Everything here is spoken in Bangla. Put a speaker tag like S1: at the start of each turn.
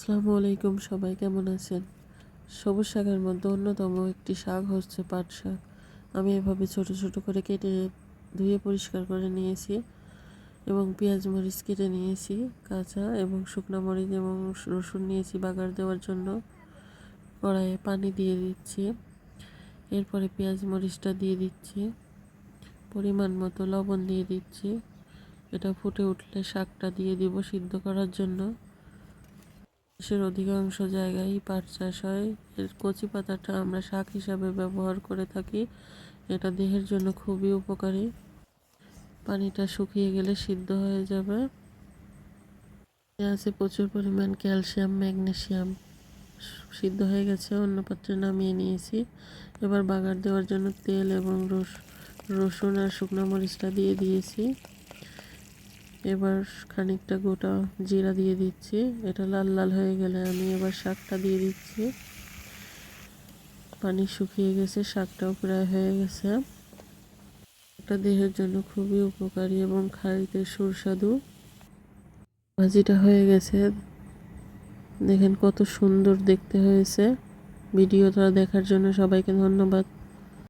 S1: আসসালামু আলাইকুম, সবাই কেমন আছেন? সবুজ শাকের মধ্যে অন্যতম একটি শাক হচ্ছে পাট শাক। আমি এভাবে ছোট ছোট করে কেটে ধুয়ে পরিষ্কার করে নিয়েছি এবং পেঁয়াজ মরিচ কেটে নিয়েছি কাঁচা, এবং শুকনো মরিচ এবং রসুন নিয়েছি বাগার দেওয়ার জন্য। কড়াইয়ে পানি দিয়ে দিচ্ছি, এরপরে পেঁয়াজ মরিচটা দিয়ে দিচ্ছি, পরিমাণ মতো লবণ দিয়ে দিচ্ছি। এটা ফুটে উঠলে শাকটা দিয়ে দিব সিদ্ধ করার জন্য। দেশের অধিকাংশ জায়গায় পাট চাষ হয়। এর কচি পাতাটা আমরা শাক হিসাবে ব্যবহার করে থাকি। এটা দেহের জন্য খুবই উপকারী। পানিটা শুকিয়ে গেলে সিদ্ধ হয়ে যাবে। আছে প্রচুর পরিমাণ ক্যালসিয়াম, ম্যাগনেসিয়াম। সিদ্ধ হয়ে গেছে, অন্য পাত্রে নামিয়ে নিয়েছি। এবার বাগার দেওয়ার জন্য তেল এবং রসুন আর শুকনো মরিচটা দিয়ে দিয়েছি। এবার খানিকটা গোটা জিরা দিয়ে দিচ্ছি। এটা লাল লাল হয়ে গেলে আমি এবার শাকটা দিয়ে দিচ্ছি। পানি শুকিয়ে গেছে, শাকটাও প্রায় হয়ে গেছে। এটা দেহের জন্য খুবই উপকারী এবং খাইতে সুস্বাদু। ভাজিটা হয়ে গেছে, দেখেন কত সুন্দর দেখতে হয়েছে। ভিডিওটা দেখার জন্য সবাইকে ধন্যবাদ।